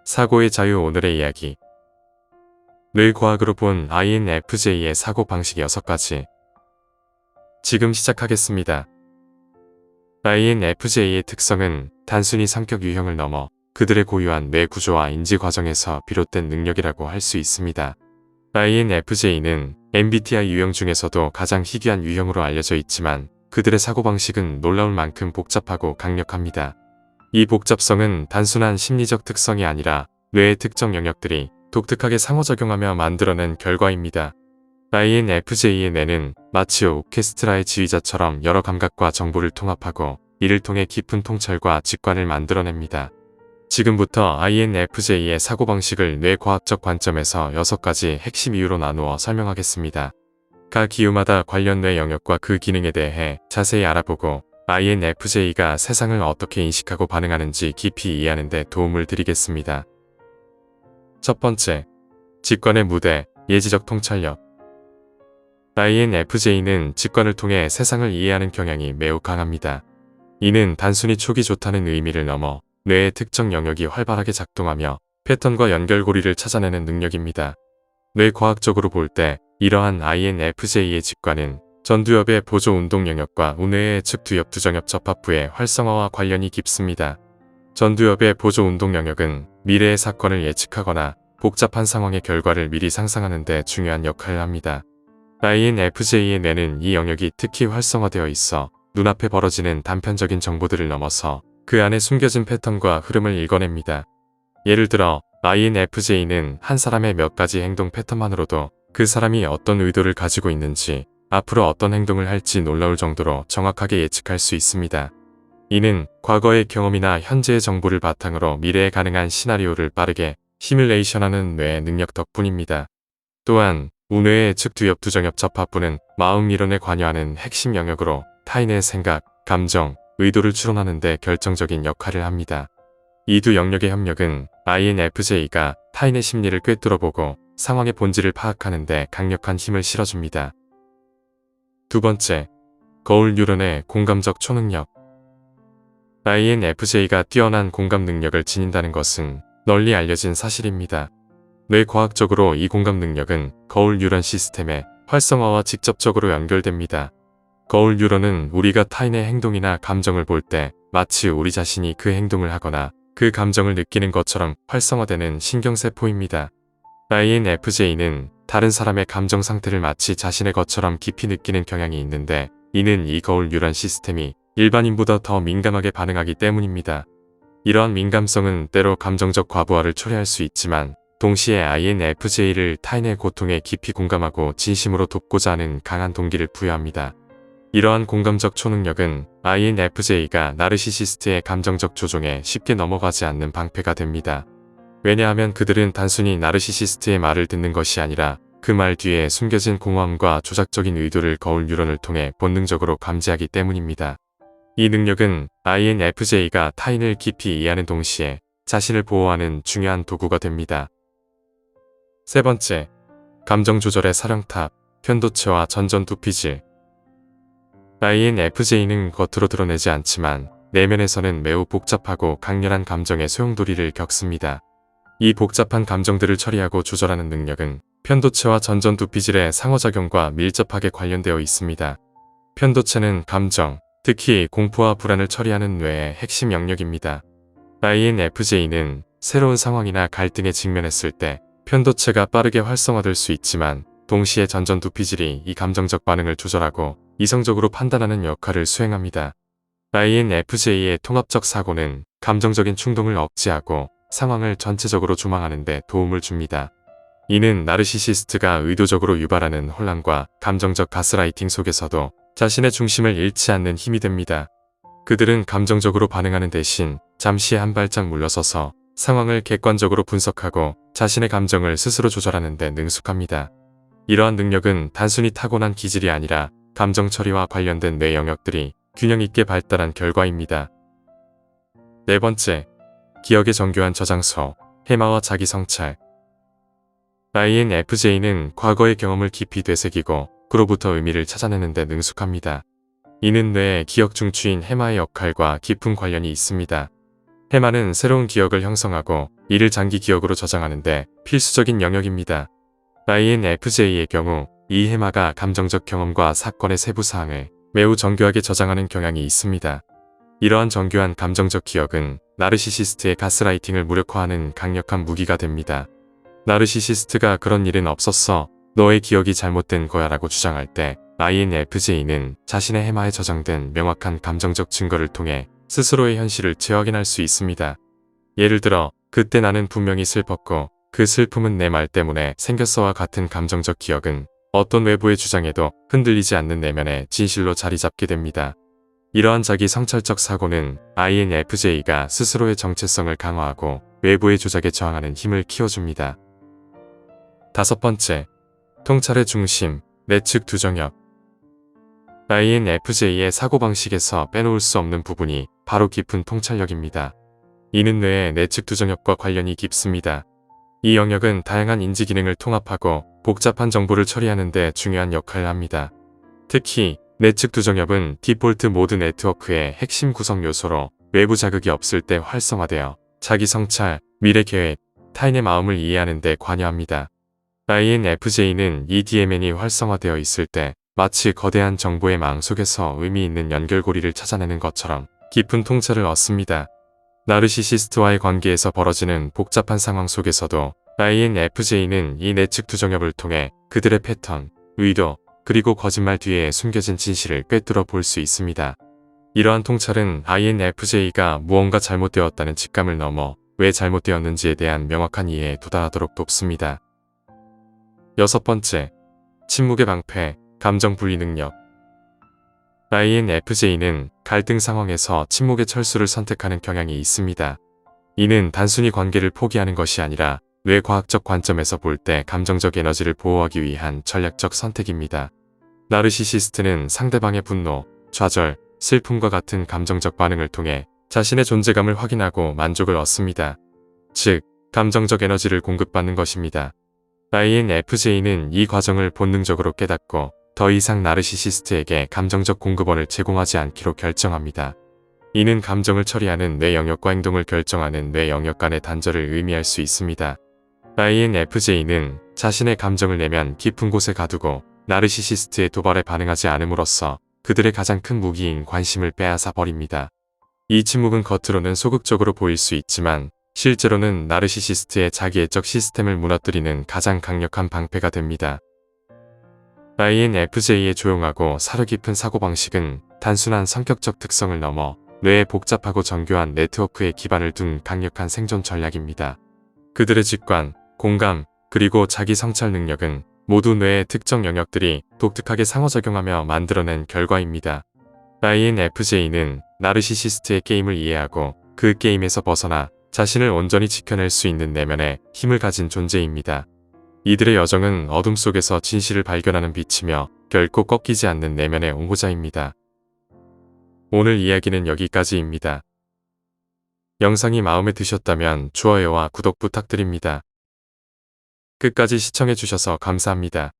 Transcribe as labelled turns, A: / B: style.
A: 사고의 자유. 오늘의 이야기. 뇌과학으로 본 INFJ의 사고방식 6가지. 지금 시작하겠습니다. INFJ의 특성은 단순히 성격 유형을 넘어 그들의 고유한 뇌 구조와 인지 과정에서 비롯된 능력이라고 할 수 있습니다. INFJ는 MBTI 유형 중에서도 가장 희귀한 유형으로 알려져 있지만 그들의 사고방식은 놀라울 만큼 복잡하고 강력합니다. 이 복잡성은 단순한 심리적 특성이 아니라 뇌의 특정 영역들이 독특하게 상호작용하며 만들어낸 결과입니다. INFJ의 뇌는 마치 오케스트라의 지휘자처럼 여러 감각과 정보를 통합하고 이를 통해 깊은 통찰과 직관을 만들어냅니다. 지금부터 INFJ의 사고방식을 뇌과학적 관점에서 6가지 핵심 이유로 나누어 설명하겠습니다. 각 이유마다 관련 뇌 영역과 그 기능에 대해 자세히 알아보고 INFJ가 세상을 어떻게 인식하고 반응하는지 깊이 이해하는 데 도움을 드리겠습니다. 첫 번째, 직관의 무대, 예지적 통찰력. INFJ는 직관을 통해 세상을 이해하는 경향이 매우 강합니다. 이는 단순히 촉이 좋다는 의미를 넘어 뇌의 특정 영역이 활발하게 작동하며 패턴과 연결고리를 찾아내는 능력입니다. 뇌과학적으로 볼 때 이러한 INFJ의 직관은 전두엽의 보조 운동 영역과 우뇌의 측두엽 두정엽 접합부의 활성화와 관련이 깊습니다. 전두엽의 보조 운동 영역은 미래의 사건을 예측하거나 복잡한 상황의 결과를 미리 상상하는 데 중요한 역할을 합니다. INFJ의 뇌는 이 영역이 특히 활성화되어 있어 눈앞에 벌어지는 단편적인 정보들을 넘어서 그 안에 숨겨진 패턴과 흐름을 읽어냅니다. 예를 들어 INFJ는 한 사람의 몇 가지 행동 패턴만으로도 그 사람이 어떤 의도를 가지고 있는지, 앞으로 어떤 행동을 할지 놀라울 정도로 정확하게 예측할 수 있습니다. 이는 과거의 경험이나 현재의 정보를 바탕으로 미래에 가능한 시나리오를 빠르게 시뮬레이션하는 뇌의 능력 덕분입니다. 또한 우뇌의 측두엽 두정엽 접합부는 마음 이론에 관여하는 핵심 영역으로 타인의 생각, 감정, 의도를 추론하는 데 결정적인 역할을 합니다. 이 두 영역의 협력은 INFJ가 타인의 심리를 꿰뚫어보고 상황의 본질을 파악하는 데 강력한 힘을 실어줍니다. 두 번째, 거울 뉴런의 공감적 초능력. INFJ가 뛰어난 공감 능력을 지닌다는 것은 널리 알려진 사실입니다. 뇌과학적으로 이 공감 능력은 거울 뉴런 시스템의 활성화와 직접적으로 연결됩니다. 거울 뉴런은 우리가 타인의 행동이나 감정을 볼 때 마치 우리 자신이 그 행동을 하거나 그 감정을 느끼는 것처럼 활성화되는 신경세포입니다. INFJ는 다른 사람의 감정 상태를 마치 자신의 것처럼 깊이 느끼는 경향이 있는데, 이는 이 거울 뉴런 시스템이 일반인보다 더 민감하게 반응하기 때문입니다. 이러한 민감성은 때로 감정적 과부하를 초래할 수 있지만 동시에 INFJ를 타인의 고통에 깊이 공감하고 진심으로 돕고자 하는 강한 동기를 부여합니다. 이러한 공감적 초능력은 INFJ가 나르시시스트의 감정적 조종에 쉽게 넘어가지 않는 방패가 됩니다. 왜냐하면 그들은 단순히 나르시시스트의 말을 듣는 것이 아니라 그 말 뒤에 숨겨진 공허함과 조작적인 의도를 거울 뉴런을 통해 본능적으로 감지하기 때문입니다. 이 능력은 INFJ가 타인을 깊이 이해하는 동시에 자신을 보호하는 중요한 도구가 됩니다. 세 번째, 감정 조절의 사령탑, 편도체와 전전두피질. INFJ는 겉으로 드러내지 않지만 내면에서는 매우 복잡하고 강렬한 감정의 소용돌이를 겪습니다. 이 복잡한 감정들을 처리하고 조절하는 능력은 편도체와 전전두피질의 상호작용과 밀접하게 관련되어 있습니다. 편도체는 감정, 특히 공포와 불안을 처리하는 뇌의 핵심 영역입니다. INFJ는 새로운 상황이나 갈등에 직면했을 때 편도체가 빠르게 활성화될 수 있지만 동시에 전전두피질이 이 감정적 반응을 조절하고 이성적으로 판단하는 역할을 수행합니다. INFJ의 통합적 사고는 감정적인 충동을 억제하고 상황을 전체적으로 조망하는 데 도움을 줍니다. 이는 나르시시스트가 의도적으로 유발하는 혼란과 감정적 가스라이팅 속에서도 자신의 중심을 잃지 않는 힘이 됩니다. 그들은 감정적으로 반응하는 대신 잠시 한 발짝 물러서서 상황을 객관적으로 분석하고 자신의 감정을 스스로 조절하는 데 능숙합니다. 이러한 능력은 단순히 타고난 기질이 아니라 감정 처리와 관련된 뇌 영역들이 균형 있게 발달한 결과입니다. 네 번째, 기억의 정교한 저장소, 해마와 자기 성찰. INFJ는 과거의 경험을 깊이 되새기고 그로부터 의미를 찾아내는 데 능숙합니다. 이는 뇌의 기억 중추인 해마의 역할과 깊은 관련이 있습니다. 해마는 새로운 기억을 형성하고 이를 장기 기억으로 저장하는데 필수적인 영역입니다. INFJ의 경우 이 해마가 감정적 경험과 사건의 세부 사항을 매우 정교하게 저장하는 경향이 있습니다. 이러한 정교한 감정적 기억은 나르시시스트의 가스라이팅을 무력화하는 강력한 무기가 됩니다. 나르시시스트가 그런 일은 없었어, 너의 기억이 잘못된 거야 라고 주장할 때 INFJ는 자신의 해마에 저장된 명확한 감정적 증거를 통해 스스로의 현실을 재확인할 수 있습니다. 예를 들어, 그때 나는 분명히 슬펐고 그 슬픔은 내 말 때문에 생겼어와 같은 감정적 기억은 어떤 외부의 주장에도 흔들리지 않는 내면의 진실로 자리 잡게 됩니다. 이러한 자기 성찰적 사고는 INFJ가 스스로의 정체성을 강화하고 외부의 조작에 저항하는 힘을 키워줍니다. 5번째, 통찰의 중심, 내측 두정역. INFJ의 사고방식에서 빼놓을 수 없는 부분이 바로 깊은 통찰력입니다. 이는 뇌의 내측 두정역과 관련이 깊습니다. 이 영역은 다양한 인지 기능을 통합하고 복잡한 정보를 처리하는 데 중요한 역할을 합니다. 특히 내측 두정역은 디폴트 모드 네트워크의 핵심 구성 요소로 외부 자극이 없을 때 활성화되어 자기 성찰, 미래 계획, 타인의 마음을 이해하는 데 관여합니다. INFJ는 이 DMN이 활성화되어 있을 때 마치 거대한 정보의 망 속에서 의미 있는 연결고리를 찾아내는 것처럼 깊은 통찰을 얻습니다. 나르시시스트와의 관계에서 벌어지는 복잡한 상황 속에서도 INFJ는 이 내측 두정역을 통해 그들의 패턴, 의도, 그리고 거짓말 뒤에 숨겨진 진실을 꿰뚫어 볼 수 있습니다. 이러한 통찰은 INFJ가 무언가 잘못되었다는 직감을 넘어 왜 잘못되었는지에 대한 명확한 이해에 도달하도록 돕습니다. 6번째, 침묵의 방패, 감정 분리 능력. INFJ는 갈등 상황에서 침묵의 철수를 선택하는 경향이 있습니다. 이는 단순히 관계를 포기하는 것이 아니라 뇌과학적 관점에서 볼 때 감정적 에너지를 보호하기 위한 전략적 선택입니다. 나르시시스트는 상대방의 분노, 좌절, 슬픔과 같은 감정적 반응을 통해 자신의 존재감을 확인하고 만족을 얻습니다. 즉, 감정적 에너지를 공급받는 것입니다. INFJ는 이 과정을 본능적으로 깨닫고 더 이상 나르시시스트에게 감정적 공급원을 제공하지 않기로 결정합니다. 이는 감정을 처리하는 뇌 영역과 행동을 결정하는 뇌 영역 간의 단절을 의미할 수 있습니다. INFJ는 자신의 감정을 내면 깊은 곳에 가두고 나르시시스트의 도발에 반응하지 않음으로써 그들의 가장 큰 무기인 관심을 빼앗아 버립니다. 이 침묵은 겉으로는 소극적으로 보일 수 있지만 실제로는 나르시시스트의 자기애적 시스템을 무너뜨리는 가장 강력한 방패가 됩니다. INFJ의 조용하고 사려 깊은 사고방식은 단순한 성격적 특성을 넘어 뇌의 복잡하고 정교한 네트워크에 기반을 둔 강력한 생존 전략입니다. 그들의 직관, 공감, 그리고 자기 성찰 능력은 모두 뇌의 특정 영역들이 독특하게 상호작용하며 만들어낸 결과입니다. INFJ는 나르시시스트의 게임을 이해하고 그 게임에서 벗어나 자신을 온전히 지켜낼 수 있는 내면의 힘을 가진 존재입니다. 이들의 여정은 어둠 속에서 진실을 발견하는 빛이며 결코 꺾이지 않는 내면의 옹호자입니다. 오늘 이야기는 여기까지입니다. 영상이 마음에 드셨다면 좋아요와 구독 부탁드립니다. 끝까지 시청해주셔서 감사합니다.